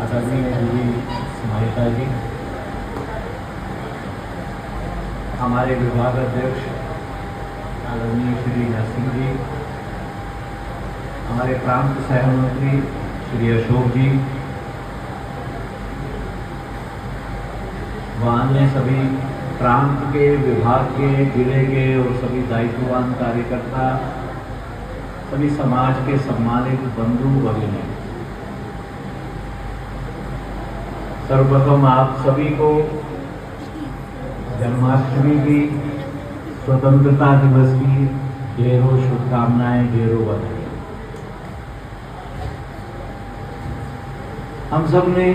आदरणीय दीदी स्मारिका जी, हमारे विभाग अध्यक्ष आदरणीय श्री नरसिंह जी, हमारे प्रांत सहमंत्री श्री अशोक जी, व अन्य सभी प्रांत के, विभाग के, जिले के और सभी दायित्ववान कार्यकर्ता, सभी समाज के सम्मानित बंधु भगिनी, सर्वप्रथम आप सभी को जन्माष्टमी की, स्वतंत्रता दिवस की ढेरों शुभकामनाएं, ढेरों बधाई। हम सब ने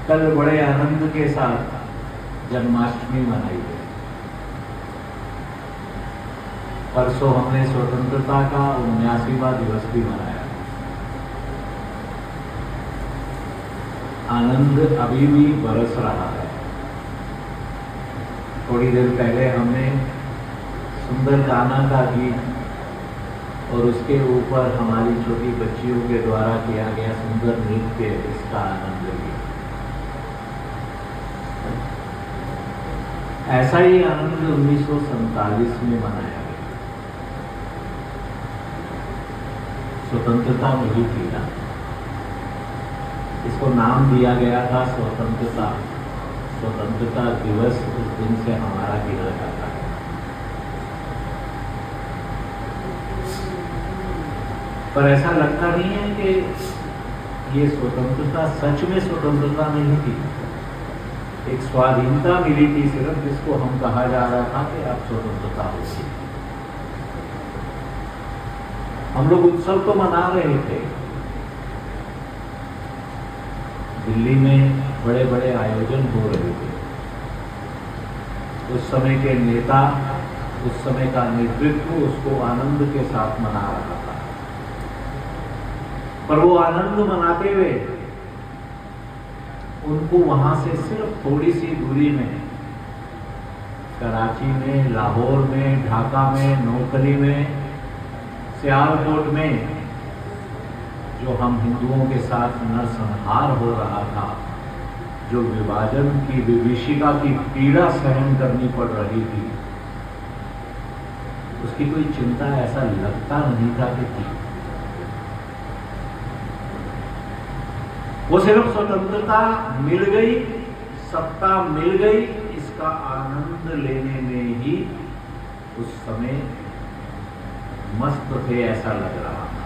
कल बड़े आनंद के साथ जन्माष्टमी मनाई है। परसों हमने स्वतंत्रता का 79वां दिवस भी मनाया। आनंद अभी भी बरस रहा है। थोड़ी देर पहले हमने सुंदर गाना का गीत और उसके ऊपर हमारी छोटी बच्चियों के द्वारा किया गया सुंदर नृत्य, इसका आनंद लिया। ऐसा ही आनंद 1947 में मनाया गया। स्वतंत्रता मिली थी ना, इसको नाम दिया गया था स्वतंत्रता दिवस। उस दिन से हमारा गिना जाता है। पर ऐसा लगता नहीं है कि ये स्वतंत्रता सच में स्वतंत्रता नहीं थी। एक स्वाधीनता मिली थी सिर्फ, जिसको हम कहा जा रहा था कि अब स्वतंत्रता होगी। हम लोग उत्सव तो मना रहे थे। दिल्ली में बड़े बड़े आयोजन हो रहे थे। उस समय के नेता, उस समय का नेतृत्व उसको आनंद के साथ मना रहा था। पर वो आनंद मनाते हुए उनको वहां से सिर्फ थोड़ी सी दूरी में, कराची में, लाहौर में, ढाका में, नौखली में, सियालकोट में जो हम हिंदुओं के साथ नरसंहार हो रहा था, जो विभाजन की विभीषिका की पीड़ा सहन करनी पड़ रही थी, उसकी कोई चिंता ऐसा लगता नहीं था कि थी। वो सिर्फ स्वतंत्रता मिल गई, सत्ता मिल गई, इसका आनंद लेने में ही उस समय मस्त थे, ऐसा लग रहा था।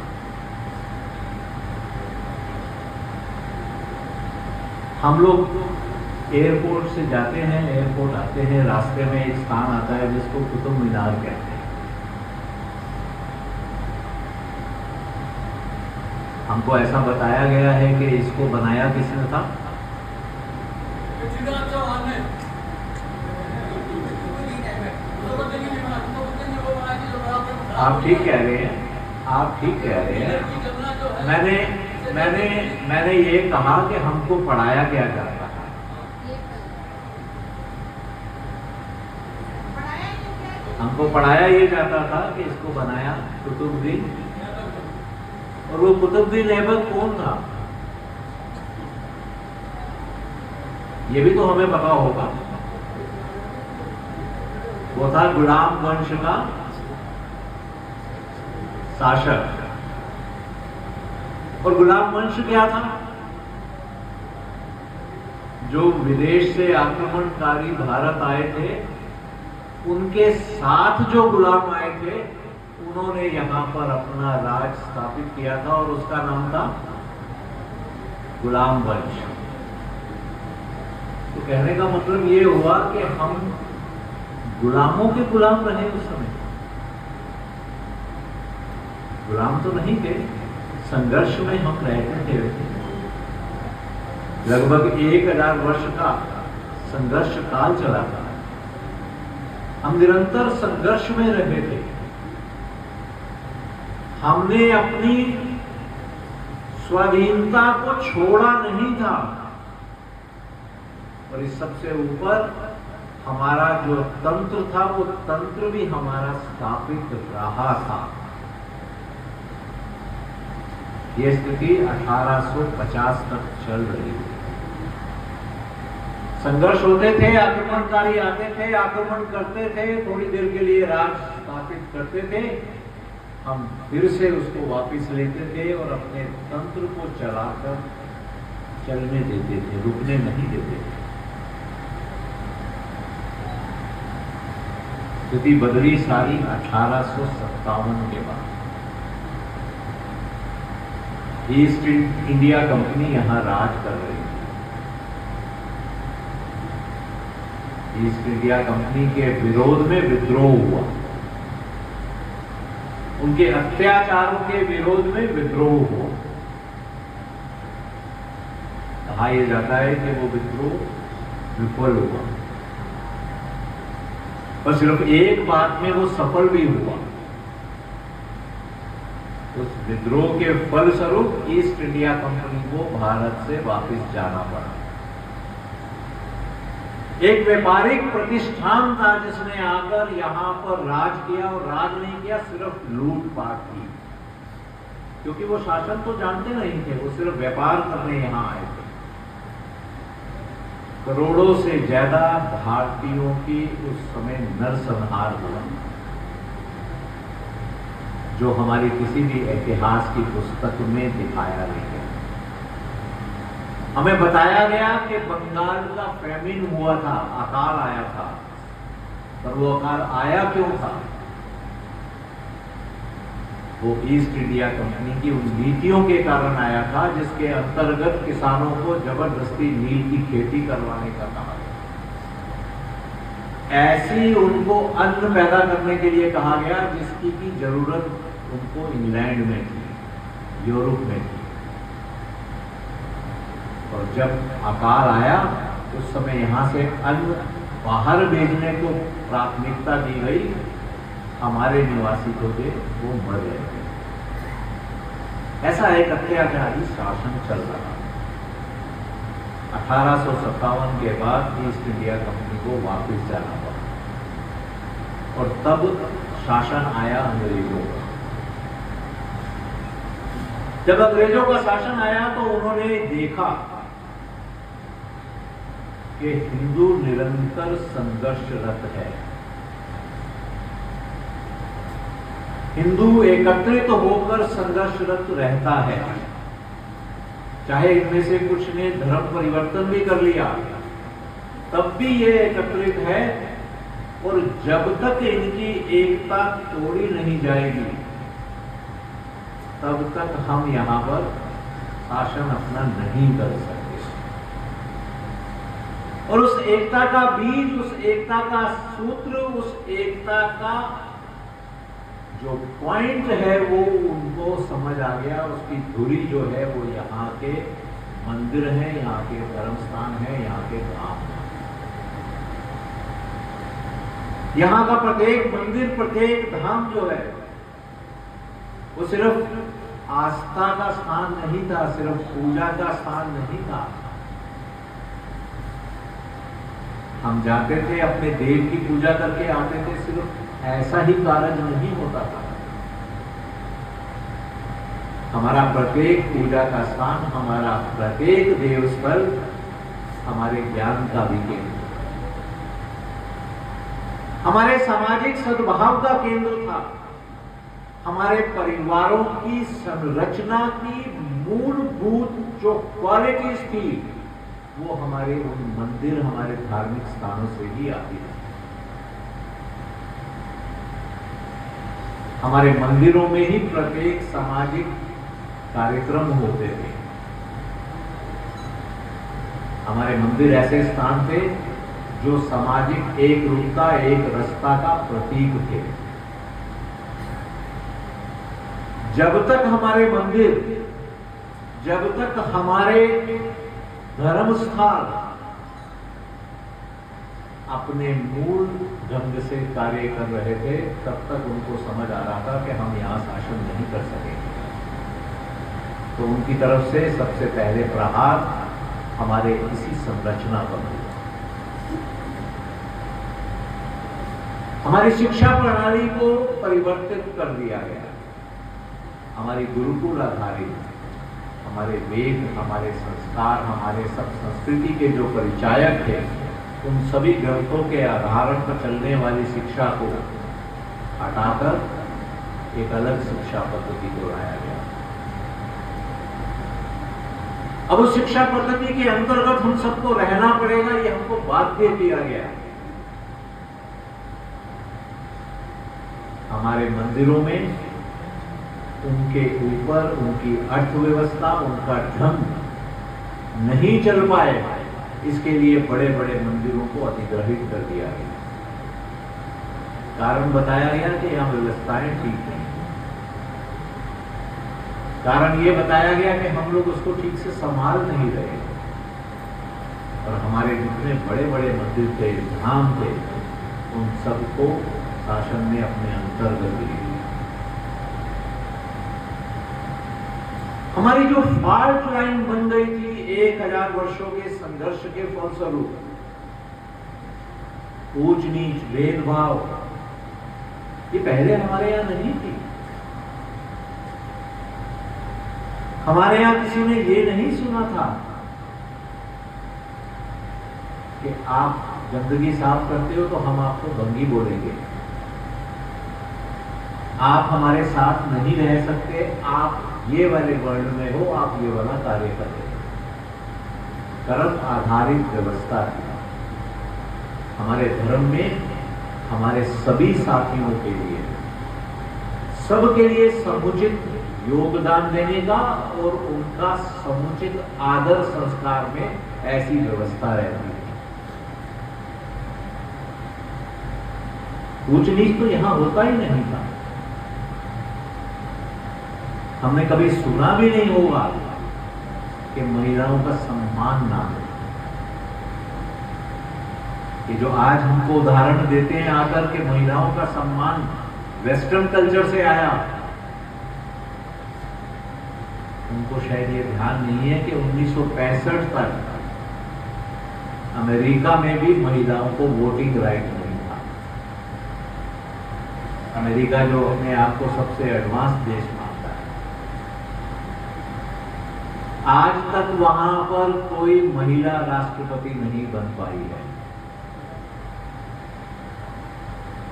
हम लोग एयरपोर्ट से जाते हैं, एयरपोर्ट आते हैं, रास्ते में एक स्थान आता है जिसको कुतुब मीनार कहते हैं। हमको ऐसा बताया गया है कि इसको बनाया किसने था? आप ठीक कह रहे हैं, आप ठीक कह रहे हैं। मैंने ये कहा कि हमको पढ़ाया क्या जाता है। हमको पढ़ाया ये जाता था कि इसको बनाया कुतुबुद्दीन। और वो कुतुबुद्दीन ऐबक कौन था, ये भी तो हमें पता होगा। वो था गुलाम वंश का शासक। और गुलाम वंश क्या था? जो विदेश से आक्रमणकारी भारत आए थे, उनके साथ जो गुलाम आए थे, उन्होंने यहां पर अपना राज स्थापित किया था और उसका नाम था गुलाम वंश। तो कहने का मतलब ये हुआ कि हम गुलामों के गुलाम रहे उस समय। गुलाम तो नहीं थे, संघर्ष में हम रहते थे। लगभग 1000 वर्ष का संघर्ष काल चला था। हम निरंतर संघर्ष में रहे थे। हमने अपनी स्वाधीनता को छोड़ा नहीं था। और इस सबसे ऊपर हमारा जो तंत्र था, वो तंत्र भी हमारा स्थापित रहा था। ये स्थिति 1850 तक चल रही थी। संघर्ष होते थे, आक्रमणकारी आते थे, आक्रमण करते थे, थोड़ी देर के लिए राज स्थापित करते थे, हम फिर से उसको वापस लेते थे और अपने तंत्र को चलाकर चलने देते थे, रुकने नहीं देते थे। स्थिति बदली सारी 1857 के बाद। ईस्ट इंडिया कंपनी यहां राज कर रही थी। ईस्ट इंडिया कंपनी के विरोध में विद्रोह हुआ, उनके अत्याचारों के विरोध में विद्रोह हुआ। कहा यह जाता है कि वो विद्रोह विफल हुआ, और सिर्फ एक बात में वो सफल भी हुआ। उस विद्रोह के फलस्वरूप ईस्ट इंडिया कंपनी को भारत से वापस जाना पड़ा। एक व्यापारिक प्रतिष्ठान था जिसने आकर यहां पर राज किया, और राज नहीं किया, सिर्फ लूटपाट की, क्योंकि वो शासन तो जानते नहीं थे, वो सिर्फ व्यापार करने यहां आए थे। करोड़ों से ज्यादा भारतीयों की उस समय नरसंहार हुआ, जो हमारी किसी भी इतिहास की पुस्तक में दिखाया नहीं गया। हमें बताया गया कि बंगाल का फैमिन हुआ था, अकाल आया था, पर वो अकाल आया क्यों था? वो ईस्ट इंडिया कंपनी की उन नीतियों के कारण आया था, जिसके अंतर्गत किसानों को जबरदस्ती नील की खेती करवाने का कहा गया। ऐसी उनको अन्न पैदा करने के लिए कहा गया जिसकी की जरूरत उनको इंग्लैंड में थी, यूरोप में थी। और जब अकाल आया उस समय यहां से अन्न बाहर भेजने को प्राथमिकता दी गई, हमारे निवासी जो थे वो मर गए। ऐसा एक अत्याचारी शासन चल रहा। 1857 के बाद ईस्ट इंडिया कंपनी को वापस जाना पड़ा, और तब शासन आया अंग्रेजों का। जब अंग्रेजों का शासन आया तो उन्होंने देखा कि हिंदू निरंतर संघर्षरत है, हिंदू एकत्रित होकर संघर्षरत रहता है। चाहे इनमें से कुछ ने धर्म परिवर्तन भी कर लिया, तब भी ये एकत्रित है, और जब तक इनकी एकता तोड़ी नहीं जाएगी तब तक हम यहां पर शासन अपना नहीं कर सकते। और उस एकता का बीज, उस एकता का सूत्र, उस एकता का जो पॉइंट है वो उनको समझ आ गया। उसकी धुरी जो है वो यहाँ के मंदिर हैं, यहाँ के धर्म स्थान हैं, यहाँ के धाम हैं। यहाँ का प्रत्येक मंदिर, प्रत्येक धाम जो है वो सिर्फ आस्था का स्थान नहीं था, सिर्फ पूजा का स्थान नहीं था। हम जाते थे, अपने देव की पूजा करके आते थे, सिर्फ ऐसा ही कार्य नहीं होता था। हमारा प्रत्येक पूजा का स्थान, हमारा प्रत्येक देव स्थल हमारे ज्ञान का भी केंद्र, हमारे सामाजिक सद्भाव का केंद्र था। हमारे परिवारों की संरचना की मूलभूत जो क्वालिटीज थी वो हमारे उन मंदिर, हमारे धार्मिक स्थानों से ही आती है। हमारे मंदिरों में ही प्रत्येक सामाजिक कार्यक्रम होते थे। हमारे मंदिर ऐसे स्थान थे जो सामाजिक एक रूपता, एक रसता का प्रतीक थे। जब तक हमारे मंदिर, जब तक हमारे धर्म स्थल अपने मूल ढंग से कार्य कर रहे थे, तब तक उनको समझ आ रहा था कि हम यहां शासन नहीं कर सकेंगे। तो उनकी तरफ से सबसे पहले प्रहार हमारे इसी संरचना पर हुआ। हमारी शिक्षा प्रणाली को परिवर्तित कर दिया गया। हमारी गुरुकुल आधारित हमारे वेद, हमारे संस्कार, हमारे सब संस्कृति के जो परिचायक थे, उन सभी ग्रंथों के आधार पर चलने वाली शिक्षा को हटाकर एक अलग शिक्षा पद्धति को लाया गया। अब उस शिक्षा पद्धति के अंतर्गत हम सबको रहना पड़ेगा, ये हमको बाध्य किया गया। हमारे मंदिरों में उनके ऊपर उनकी अर्थव्यवस्था, उनका ढंग नहीं चल पाए, इसके लिए बड़े बड़े मंदिरों को अधिग्रहित कर दिया गया। कारण बताया गया कि यहां व्यवस्थाएं ठीक नहीं, कारण ये बताया गया कि हम लोग उसको ठीक से संभाल नहीं रहे, और हमारे जितने बड़े बड़े मंदिर थे, धाम थे, उन सबको शासन ने अपने अंतर्गत ले लिया। हमारी जो फॉल्ट लाइन बन गई थी 1000 वर्षों के संघर्ष के फलस्वरूप, ऊंच नीच, भेदभाव, ये पहले हमारे यहां नहीं थी। हमारे यहां किसी ने ये नहीं सुना था कि आप गंदगी साफ करते हो तो हम आपको भंगी बोलेंगे, आप हमारे साथ नहीं रह सकते, आप ये वाले वर्ल्ड में हो, आप ये वाला कार्य करें। कर्म आधारित व्यवस्था थी हमारे धर्म में। हमारे सभी साथियों के लिए, सबके लिए समुचित योगदान देने का और उनका समुचित आदर संस्कार में ऐसी व्यवस्था रहती है। ऊंच नीच तो यहां होता ही नहीं था। हमने कभी सुना भी नहीं होगा कि महिलाओं का सम्मान ना हो। ये जो आज हमको उदाहरण देते हैं आकर के महिलाओं का सम्मान वेस्टर्न कल्चर से आया, उनको शायद ये ध्यान नहीं है कि 1965 तक अमेरिका में भी महिलाओं को वोटिंग राइट नहीं था। अमेरिका जो अपने आप को सबसे एडवांस देश मानता है, आज तक वहां पर कोई महिला राष्ट्रपति नहीं बन पाई है।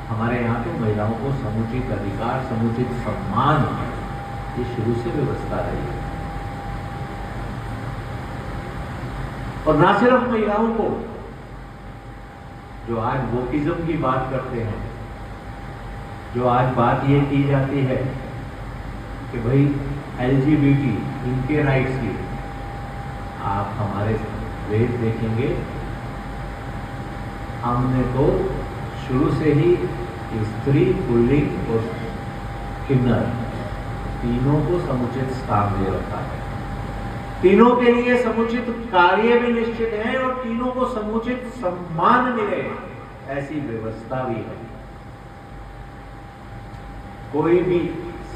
हमारे यहाँ तो महिलाओं को समुचित अधिकार, समुचित सम्मान, ये शुरू से व्यवस्था रही है। और ना सिर्फ महिलाओं को, जो आज वोकिज्म की बात करते हैं, जो आज बात ये की जाती है कि भाई LGBT इनके राइट्स की, आप हमारे वेद देखेंगे, हमने तो शुरू से ही स्त्री, पुल्लिंग और किन्नर तीनों को समुचित स्थान दे रखा है। तीनों के लिए समुचित कार्य भी निश्चित है और तीनों को समुचित सम्मान मिले, ऐसी व्यवस्था भी है। कोई भी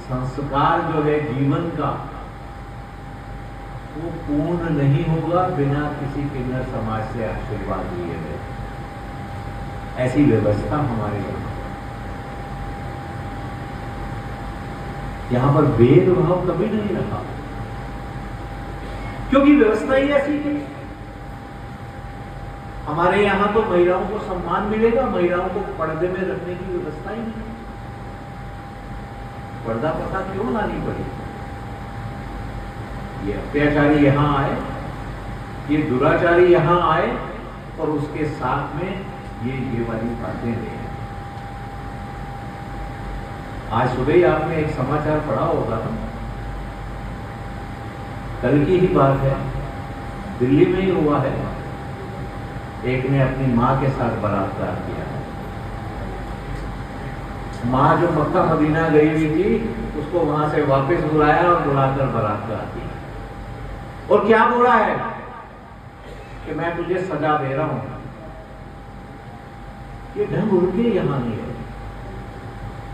संस्कार जो है जीवन का, वो पूर्ण नहीं होगा बिना किसी किन्नर समाज से आशीर्वाद लिए हुए। ऐसी व्यवस्था हमारे यहां पर भेदभाव कभी नहीं रहा, क्योंकि व्यवस्था ही ऐसी थी। हमारे यहां तो महिलाओं को सम्मान मिलेगा, महिलाओं को पर्दे में रखने की व्यवस्था ही नहीं। पर्दा प्रथा क्यों लानी पड़ी? ये अत्याचारी यहां आए, ये दुराचारी यहां आए, और उसके साथ में ये वाली बातें रही। आज सुबह ही आपने एक समाचार पढ़ा होगा ना, कल की ही बात है, दिल्ली में ही हुआ है। एक ने अपनी मां के साथ बलात्कार किया है। मां जो मक्का मदीना गई हुई थी, उसको वहां से वापस बुलाया और बुलाकर बलात्कार किया। और क्या बोला है कि मैं तुझे सजा दे रहा हूं। ये ढंग उनके यहां नहीं है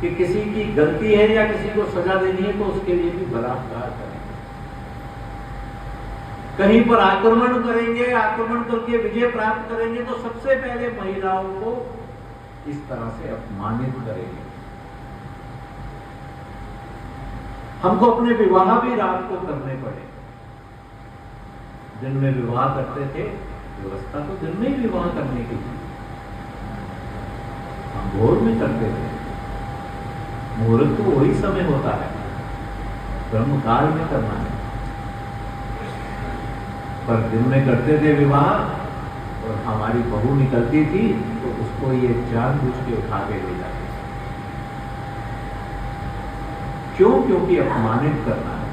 कि किसी की गलती है या किसी को सजा देनी है तो उसके लिए भी बलात्कार करेंगे, कहीं पर आक्रमण करेंगे, आक्रमण करके विजय प्राप्त करेंगे तो सबसे पहले महिलाओं को इस तरह से अपमानित करेंगे। हमको अपने विवाह भी रात को करने पड़े, दिन में विवाह करते थे, व्यवस्था तो दिन में ही विवाह करने की थी, हम भोर में करते थे। मुहूर्त तो वही समय होता है, ब्रह्म काल में करना है, पर दिन में करते थे विवाह। और हमारी बहू निकलती थी तो उसको ये जानबूझ के उठा के ले जाते थे। क्यों? क्योंकि अपमानित करना है।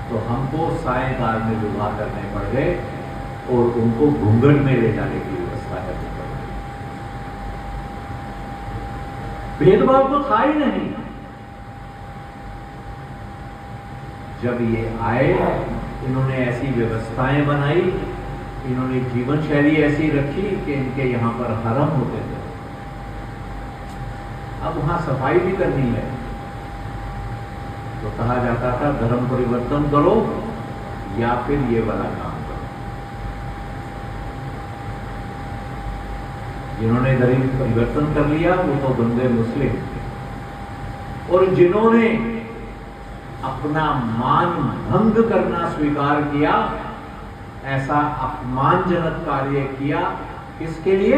तो हमको सायंकाल में विवाह करने पड़ गए और उनको घूंघट में ले जाने की व्यवस्था करनी पड़ गई। भेदभाव तो था ही नहीं। जब ये आए, इन्होंने ऐसी व्यवस्थाएं बनाई, इन्होंने जीवन शैली ऐसी रखी कि इनके यहां पर हरम होते थे। अब वहां सफाई भी करनी है तो कहा जाता था धर्म परिवर्तन करो या फिर ये वाला काम करो। जिन्होंने धर्म परिवर्तन कर लिया वो तो बंदे मुस्लिम, और जिन्होंने अपना मान भंग करना स्वीकार किया, ऐसा अपमानजनक कार्य किया, किसके लिए?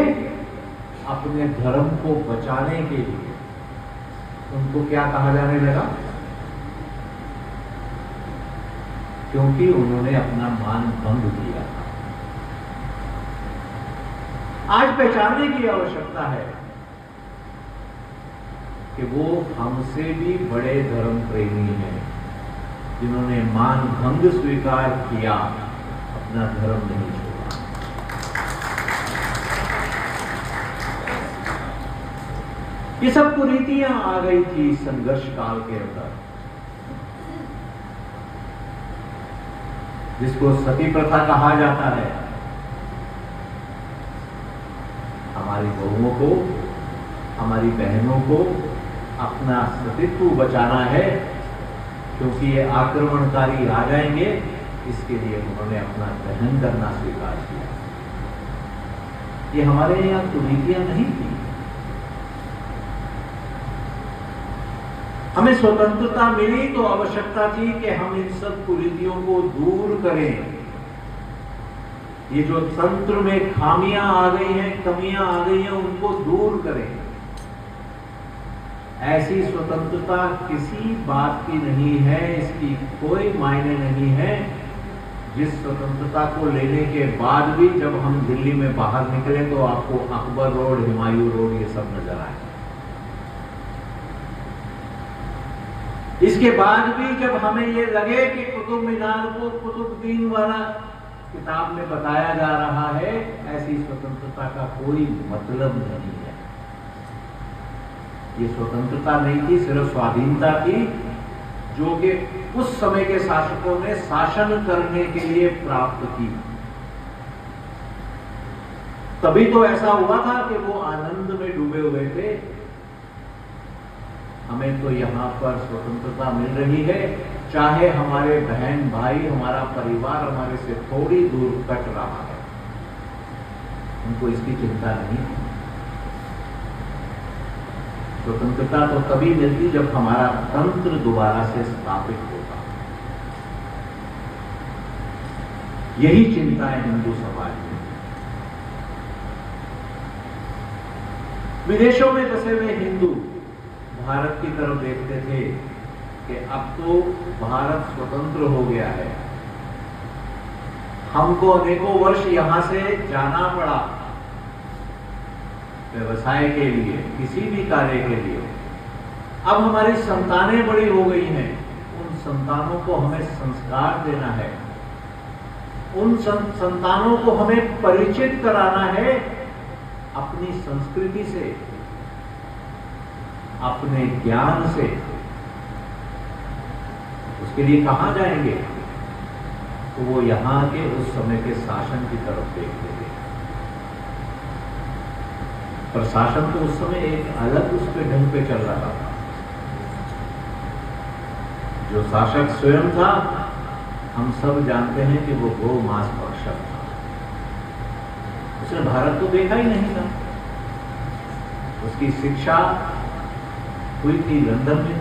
अपने धर्म को बचाने के लिए। उनको क्या कहा जाने लगा? क्योंकि उन्होंने अपना मान भंग किया। आज पहचानने की आवश्यकता है कि वो हमसे भी बड़े धर्म प्रेमी हैं, जिन्होंने मान भंग स्वीकार किया, अपना धर्म नहीं छोड़ा। ये सब कुरीतियां आ गई थी संघर्ष काल के अंदर, जिसको सती प्रथा कहा जाता है। हमारी बहुओं को, हमारी बहनों को अपना सतीत्व बचाना है, क्योंकि ये आक्रमणकारी आ जाएंगे। इसके लिए उन्होंने अपना दहन करना स्वीकार किया। ये हमारे यहां कुरीतियां नहीं थी। हमें स्वतंत्रता मिली तो आवश्यकता थी कि हम इन सब कुरीतियों को दूर करें। ये जो तंत्र में खामियां आ गई हैं, कमियां आ गई हैं, उनको दूर करें। ऐसी स्वतंत्रता किसी बात की नहीं है, इसकी कोई मायने नहीं है जिस स्वतंत्रता को लेने के बाद भी जब हम दिल्ली में बाहर निकले तो आपको अकबर रोड, हुमायूं रोड ये सब नजर आए। इसके बाद भी जब हमें ये लगे कि कुतुब मीनार को कुतुबुद्दीन वाला किताब में बताया जा रहा है, ऐसी स्वतंत्रता का कोई मतलब नहीं है। ये स्वतंत्रता नहीं थी, सिर्फ स्वाधीनता थी, जो कि उस समय के शासकों ने शासन करने के लिए प्राप्त की। तभी तो ऐसा हुआ था कि वो आनंद में डूबे हुए थे। हमें तो यहां पर स्वतंत्रता मिल रही है, चाहे हमारे बहन भाई, हमारा परिवार हमारे से थोड़ी दूर कट रहा है, उनको इसकी चिंता नहीं है। स्वतंत्रता तो तभी मिलती जब हमारा तंत्र दोबारा से स्थापित होगा। यही चिंता है हिंदू समाज में। विदेशों में बसे हुए हिंदू भारत की तरफ देखते थे कि अब तो भारत स्वतंत्र हो गया है, हमको अनेकों वर्ष यहां से जाना पड़ा व्यवसाय के लिए, किसी भी कार्य के लिए। अब हमारी संतानें बड़ी हो गई हैं, उन संतानों को हमें संस्कार देना है, उन संतानों को हमें परिचित कराना है अपनी संस्कृति से, अपने ज्ञान से। उसके लिए कहां जाएंगे? तो वो यहां के उस समय के शासन की तरफ देखते थे। प्रशासन तो उस समय एक अलग उसके ढंग पे चल रहा था। जो शासक स्वयं था, हम सब जानते हैं कि वो गो मांस भक्षक था। उसने भारत को देखा ही नहीं था। उसकी शिक्षा हुई थी लंदन में।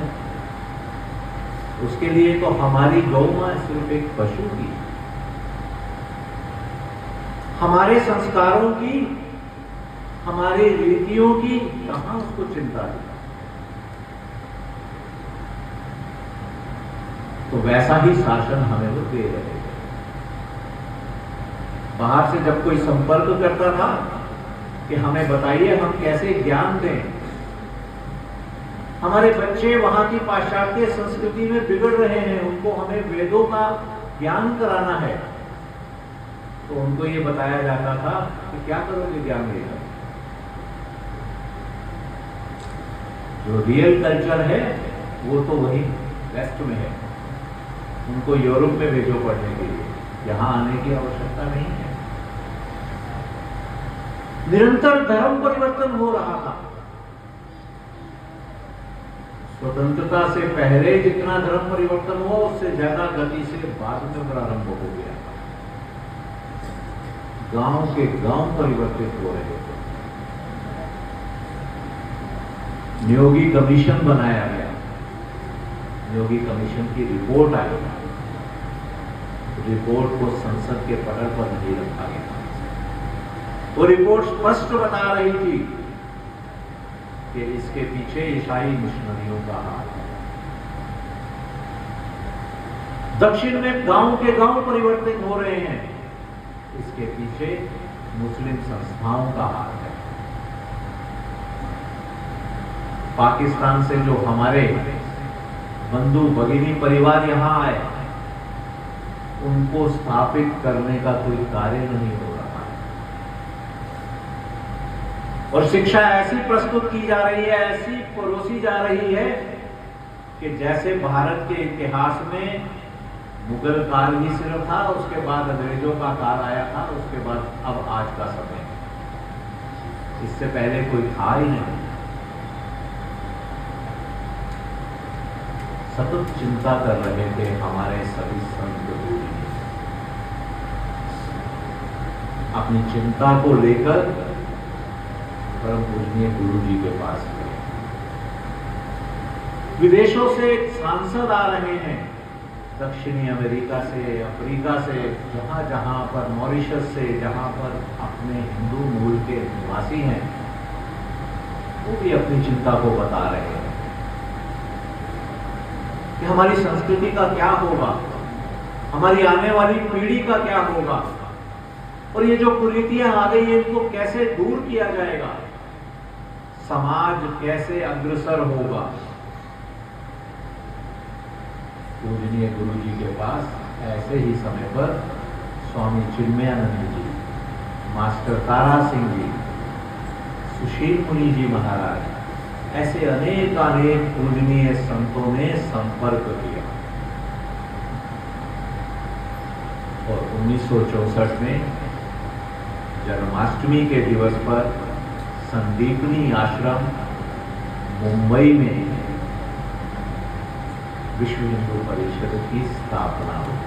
उसके लिए तो हमारी गौ मां सिर्फ एक पशु थी, हमारे संस्कारों की, हमारी रीतियों की कहां उसको चिंता है। तो वैसा ही शासन हमें वो दे रहे हैं। बाहर से जब कोई संपर्क करता था कि हमें बताइए हम कैसे ज्ञान दें, हमारे बच्चे वहां की पाश्चात्य संस्कृति में बिगड़ रहे हैं, उनको हमें वेदों का ज्ञान कराना है, तो उनको ये बताया जाता था कि क्या करोगे ज्ञान लेकर। जो रियल कल्चर है वो तो वही वेस्ट में है, उनको यूरोप में भेजो पढ़ने के लिए, यहां आने की आवश्यकता नहीं है। निरंतर धर्म परिवर्तन हो रहा था। स्वतंत्रता से पहले जितना धर्म परिवर्तन हुआ उससे ज्यादा गति से बाद में प्रारंभ हो गया। गांव के गांव परिवर्तित हो रहे थे। नियोगी कमीशन बनाया गया, नियोगी कमीशन की रिपोर्ट आई, रिपोर्ट को संसद के पटल पर नहीं रखा गया। वो रिपोर्ट स्पष्ट बता रही थी कि इसके पीछे ईसाई मिशनरियों का हाथ है। दक्षिण में गांव के गांव परिवर्तित हो रहे हैं, इसके पीछे मुस्लिम संस्थाओं का हाथ है। पाकिस्तान से जो हमारे बंधु भगिनी परिवार यहां आए, उनको स्थापित करने का कोई कार्य नहीं हो रहा है। और शिक्षा ऐसी प्रस्तुत की जा रही है, ऐसी परोसी जा रही है कि जैसे भारत के इतिहास में मुगल काल ही सिर्फ था, उसके बाद अंग्रेजों का काल आया था, उसके बाद अब आज का समय, इससे पहले कोई था ही नहीं। सतत चिंता कर रहे थे हमारे सभी संत गुरु जी। अपनी चिंता को लेकर परम पूजनीय गुरु जी के पास गए। विदेशों से सांसद आ रहे हैं, दक्षिणी अमेरिका से, अफ्रीका से, जहां जहां पर, मॉरिशस से, जहां पर अपने हिंदू मूल के निवासी हैं, वो भी अपनी चिंता को बता रहे हैं कि हमारी संस्कृति का क्या होगा, हमारी आने वाली पीढ़ी का क्या होगा, और ये जो कुरीतियां आ गई है इनको कैसे दूर किया जाएगा, समाज कैसे अग्रसर होगा। पूजनीय गुरु जी के पास ऐसे ही समय पर स्वामी चिन्मयानंद जी, मास्टर तारा सिंह जी, सुशील मुनि जी महाराज, ऐसे अनेक पूजनीय संतों ने संपर्क किया। और 1964 में जन्माष्टमी के दिवस पर संदीपनी आश्रम मुंबई में विश्व हिंदू परिषद की स्थापना हुई।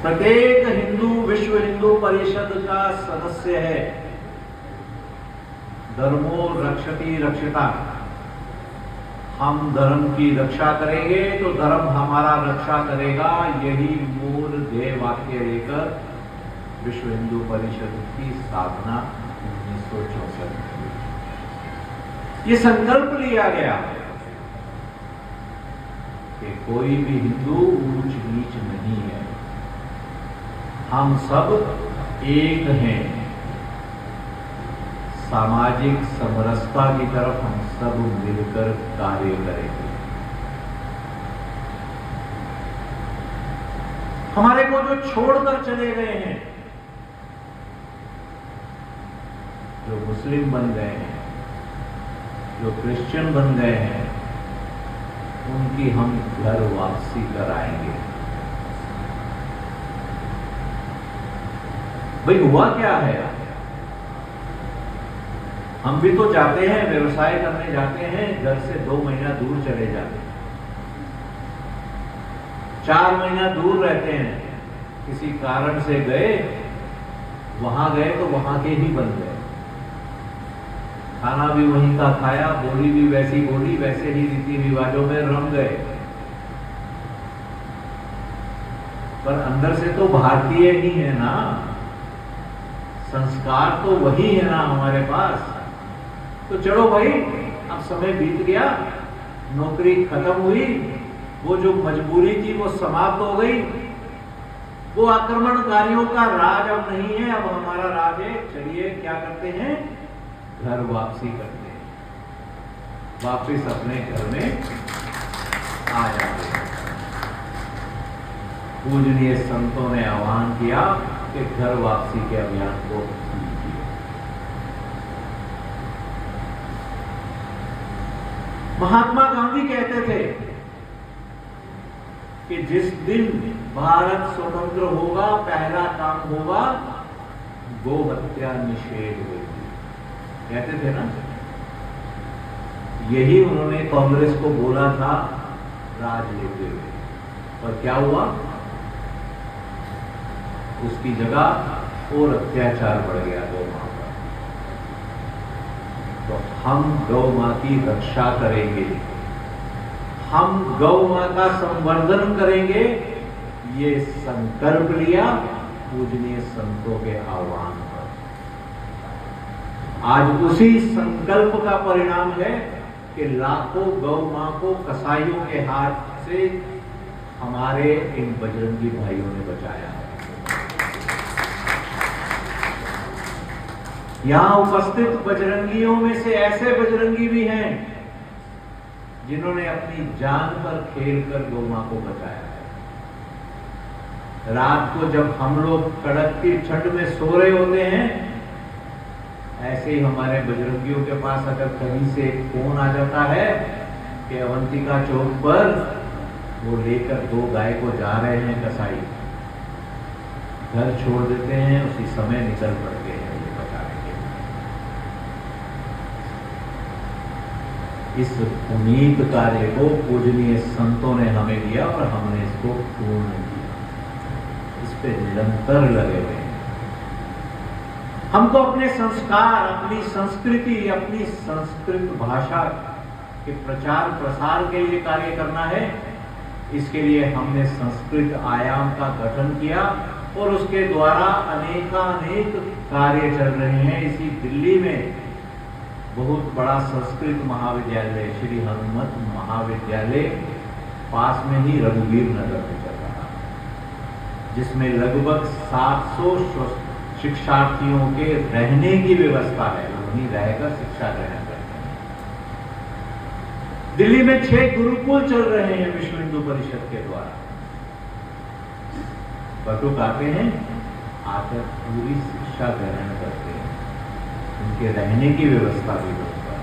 प्रत्येक हिंदू विश्व हिंदू परिषद का सदस्य है। धर्मो रक्षति रक्षिता, हम धर्म की रक्षा करेंगे तो धर्म हमारा रक्षा करेगा, यही मूल ध्येय वाक्य लेकर विश्व हिंदू परिषद की स्थापना 1964 में हुई। ये संकल्प लिया गया कि कोई भी हिंदू ऊंच नीच नहीं है, हम सब एक हैं। सामाजिक समरसता की तरफ हम सब मिलकर कार्य करेंगे। हमारे को जो छोड़कर चले गए हैं, जो मुस्लिम बन गए हैं, जो क्रिश्चियन बन गए हैं, उनकी हम घर वापसी कराएंगे। भाई हुआ क्या है, हम भी तो जाते हैं, व्यवसाय करने जाते हैं, घर से 2 महीना दूर चले जाते हैं, 4 महीना दूर रहते हैं, किसी कारण से गए, वहां गए तो वहां के ही बन गए। खाना भी वहीं का खाया, बोली भी वैसी बोली, वैसे ही रीति रिवाजों में रम गए, पर अंदर से तो भारतीय ही है ना, संस्कार तो वही है ना हमारे पास। तो चलो भाई, अब समय बीत गया, नौकरी खत्म हुई, वो जो मजबूरी थी वो समाप्त हो गई, वो आक्रमणकारियों का राज अब नहीं है, अब हमारा राज है। चलिए क्या करते हैं, घर वापसी करते हैं, वापस अपने घर में आ जाते हैं। पूजनीय संतों ने आह्वान किया कि घर वापसी के अभियान को कीजिए। महात्मा गांधी कहते थे कि जिस दिन भारत स्वतंत्र होगा, पहला काम होगा गो हत्या निषेध होगी, कहते थे ना। यही उन्होंने कांग्रेस को बोला था राज लेते हुए, पर क्या हुआ, उसकी जगह और अत्याचार बढ़ गया गौ मां पर। तो हम गौ मां की रक्षा करेंगे, हम गौ मां का संवर्धन करेंगे, ये संकल्प लिया पूजनीय संतों के आह्वान पर। आज उसी संकल्प का परिणाम है कि लाखों गौ मां को कसाईयों के हाथ से हमारे इन बजरंगी भाइयों ने बचाया है। यहां उपस्थित बजरंगियों में से ऐसे बजरंगी भी हैं जिन्होंने अपनी जान पर खेलकर गौ मां को बचाया है। रात को जब हम लोग कड़कती ठंड में सो रहे होते हैं, ऐसे ही हमारे बजरंगियों के पास अगर कहीं से फोन आ जाता है कि अवंतिका चौक पर वो लेकर 2 गाय को जा रहे हैं कसाई, घर छोड़ देते हैं, उसी समय निकल पड़ते हैं ये बचाने के लिए। इस पुनीत कार्य को पूजनीय संतों ने हमें दिया और हमने इसको पूर्ण किया, इस पे निरंतर लगे हुए हैं। हमको अपने संस्कार, अपनी संस्कृति, अपनी संस्कृत भाषा के प्रचार प्रसार के लिए कार्य करना है। इसके लिए हमने संस्कृत आयाम का गठन किया और उसके द्वारा अनेकानेक कार्य चल रहे हैं। इसी दिल्ली में बहुत बड़ा संस्कृत महाविद्यालय, श्री हनुमत महाविद्यालय पास में ही रघुवीर नगर में चल रहा है, जिसमें लगभग 700 शिक्षार्थियों के रहने की व्यवस्था है, वहीं रहकर शिक्षा ग्रहण करते हैं। दिल्ली में 6 गुरुकुल चल रहे हैं विश्व हिंदू परिषद के द्वारा। बटुक आते हैं, आकर पूरी शिक्षा ग्रहण करते हैं, उनके रहने की व्यवस्था भी होती है।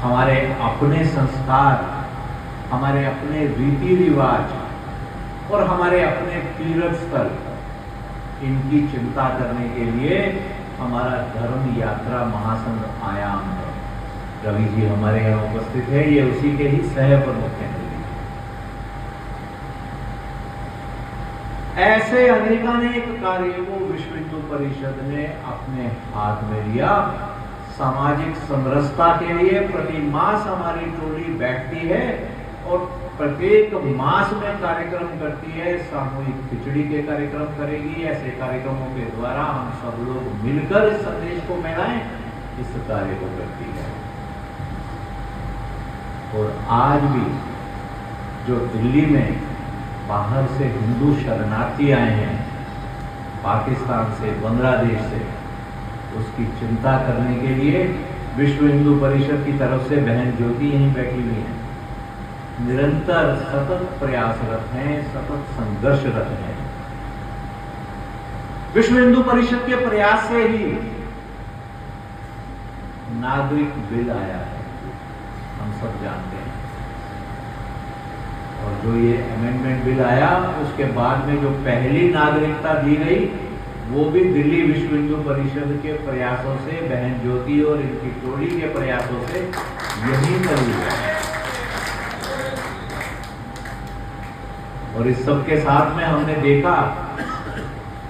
हमारे अपने संस्कार, हमारे अपने रीति रिवाज और हमारे अपने तीर्थ स्थल, इनकी चिंता करने के लिए हमारा धर्म यात्रा महासंघ आयाम है। रवि जी हमारे यहाँ उपस्थित है, ये उसी के ही सह प्रमुख हैं। ऐसे अनेकानेक कार्यों को विश्व हिंदू परिषद ने अपने हाथ में लिया। सामाजिक समरसता के लिए प्रति मास हमारी टोली बैठती है और प्रत्येक मास में कार्यक्रम करती है। सामूहिक खिचड़ी के कार्यक्रम करेगी। ऐसे कार्यक्रमों के द्वारा हम सब लोग मिलकर इस संदेश को फैलाएं, इस कार्य को करती है। और आज भी जो दिल्ली में बाहर से हिंदू शरणार्थी आए हैं, पाकिस्तान से, बांग्लादेश से, उसकी चिंता करने के लिए विश्व हिंदू परिषद की तरफ से बहन ज्योति यहीं बैठी हुई है, निरंतर सतत प्रयासरत हैं, सतत संघर्षरत हैं। विश्व हिंदू परिषद के प्रयास से ही नागरिक बिल आया है, हम सब जानते हैं। और जो ये अमेंडमेंट बिल आया, उसके बाद में जो पहली नागरिकता दी गई, वो भी दिल्ली विश्व हिंदू परिषद के प्रयासों से, बहन ज्योति और इनकी टोली के प्रयासों से यही करी है। और इस सब के साथ में हमने देखा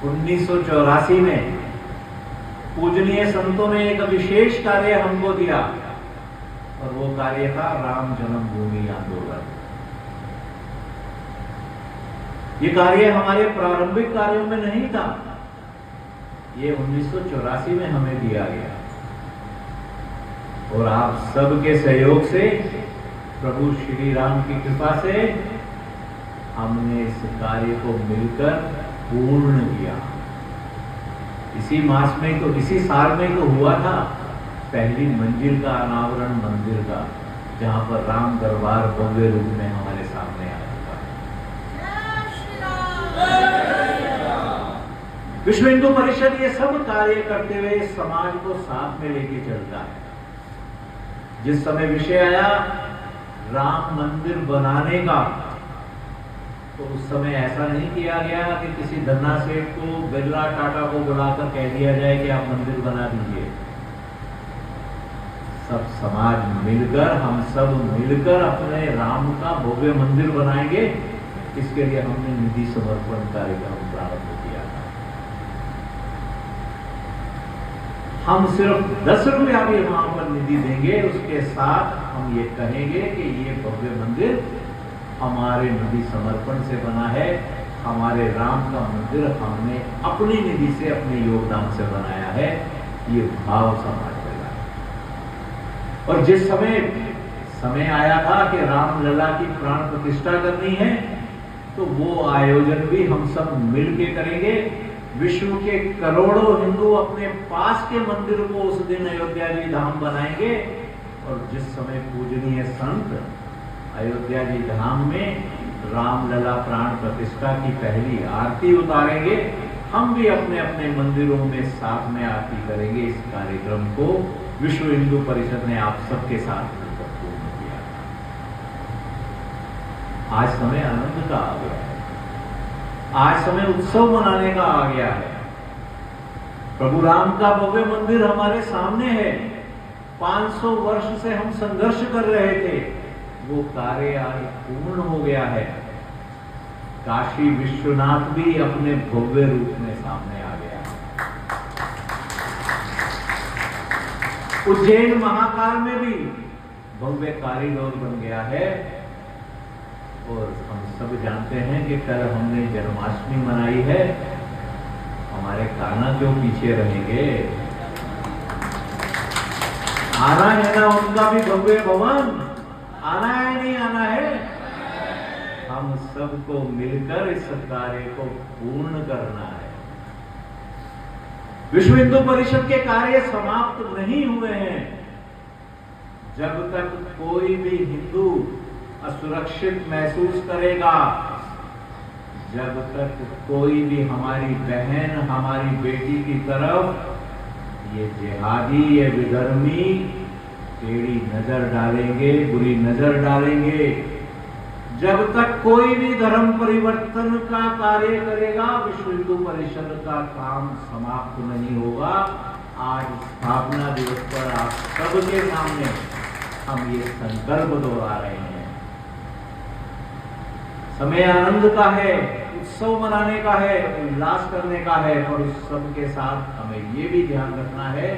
1984 में पूजनीय संतों ने एक विशेष कार्य हमको दिया और वो कार्य था राम जन्मभूमि आंदोलन। ये कार्य हमारे प्रारंभिक कार्यों में नहीं था, ये 1984 में हमें दिया गया और आप सबके सहयोग से, प्रभु श्री राम की कृपा से हमने इस कार्य को मिलकर पूर्ण किया। इसी मास में तो, इसी साल में तो हुआ था पहली मंजिल का अनावरण मंदिर का, जहां पर राम दरबार भव्य रूप में हमारे सामने आ चुका है। विश्व हिंदू परिषद ये सब कार्य करते हुए समाज को साथ में लेके चलता है। जिस समय विषय आया राम मंदिर बनाने का, तो उस समय ऐसा नहीं किया गया कि किसी धन्ना सेठ को, बिरला टाटा को बुलाकर कह दिया जाए कि आप मंदिर बना दीजिए। सब समाज मिलकर, हम सब मिलकर अपने राम का भव्य मंदिर बनाएंगे, इसके लिए हमने निधि समर्पण कार्यक्रम प्रारंभ किया था। हम सिर्फ 10 रुपया भी वहां पर निधि देंगे, उसके साथ हम ये कहेंगे कि ये भव्य मंदिर हमारे निधि समर्पण से बना है, हमारे राम का मंदिर हमने अपनी निधि से, अपने योगदान से बनाया है। ये भाव समाज में लाया। और जिस समय आया था कि रामलला की प्राण प्रतिष्ठा करनी है, तो वो आयोजन भी हम सब मिलके करेंगे। विश्व के करोड़ों हिंदू अपने पास के मंदिर को उस दिन अयोध्या जी धाम बनाएंगे और जिस समय पूजनीय संत अयोध्या जी धाम में रामलला प्राण प्रतिष्ठा की पहली आरती उतारेंगे, हम भी अपने अपने मंदिरों में साथ में आरती करेंगे। इस कार्यक्रम को विश्व हिंदू परिषद ने आप सबके साथ मिलकर पूर्ण किया। आज समय आनंद का आ गया है, आज समय उत्सव मनाने का आ गया है। प्रभु राम का भव्य मंदिर हमारे सामने है। 500 वर्ष से हम संघर्ष कर रहे थे, वो कार्य आज पूर्ण हो गया है। काशी विश्वनाथ भी अपने भव्य रूप में सामने आ गया है। उज्जैन महाकाल में भी भव्य कॉरिडोर बन गया है। और हम सब जानते हैं कि कल हमने जन्माष्टमी मनाई है, हमारे कान्हा क्यों पीछे रहेंगे? आना है ना उनका भी भव्य भवन, आना है नहीं आना है? हम सबको मिलकर इस कार्य को पूर्ण करना है। विश्व हिंदू परिषद के कार्य समाप्त नहीं हुए हैं। जब तक कोई भी हिंदू असुरक्षित महसूस करेगा, जब तक कोई भी हमारी बहन, हमारी बेटी की तरफ ये जिहादी, ये विधर्मी टेढ़ी नजर डालेंगे, बुरी नजर डालेंगे, जब तक कोई भी धर्म परिवर्तन का कार्य करेगा, विश्व हिंदू परिषद का काम समाप्त नहीं होगा। आज स्थापना दिवस पर आप सबके सामने हम ये संकल्प दोहरा रहे हैं। समय आनंद का है, उत्सव मनाने का है, उल्लास करने का है, और उस सब के साथ हमें ये भी ध्यान रखना है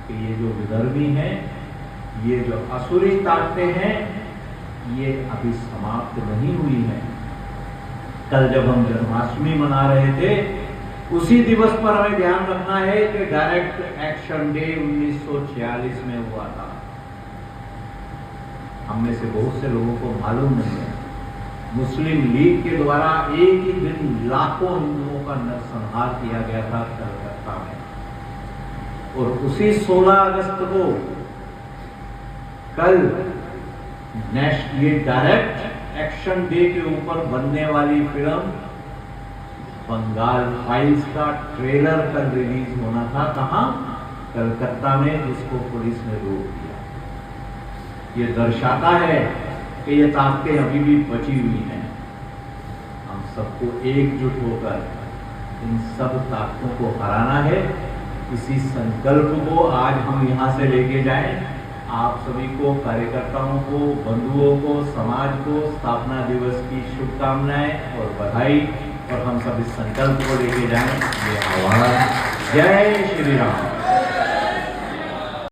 कि ये जो विधर्मी हैं, ये जो असुरी ताकतें हैं, ये अभी समाप्त नहीं हुई है। कल जब हम जन्माष्टमी मना रहे थे, उसी दिवस पर हमें ध्यान रखना है कि डायरेक्ट एक्शन डे 1946 में हुआ था। हम में से बहुत से लोगों को मालूम नहीं है, मुस्लिम लीग के द्वारा एक ही दिन लाखों हिंदुओं का नरसंहार किया गया था कलकत्ता में। और उसी 16 अगस्त को कल ये डायरेक्ट एक्शन डे के ऊपर बनने वाली फिल्म बंगाल फाइल्स का ट्रेलर कल रिलीज होना था। कहां? कलकत्ता में, जिसको पुलिस ने रोक दिया। ये दर्शाता है कि ये ताकतें अभी भी बची हुई हैं। हम सबको एकजुट होकर इन सब ताकतों को हराना है। इसी संकल्प को आज हम यहाँ से लेके जाएं। आप सभी को, कार्यकर्ताओं को, बंधुओं को, समाज को स्थापना दिवस की शुभकामनाएं और बधाई, और हम सब इस संकल्प को लेके जाएं। ये आह्वान। जय श्री राम।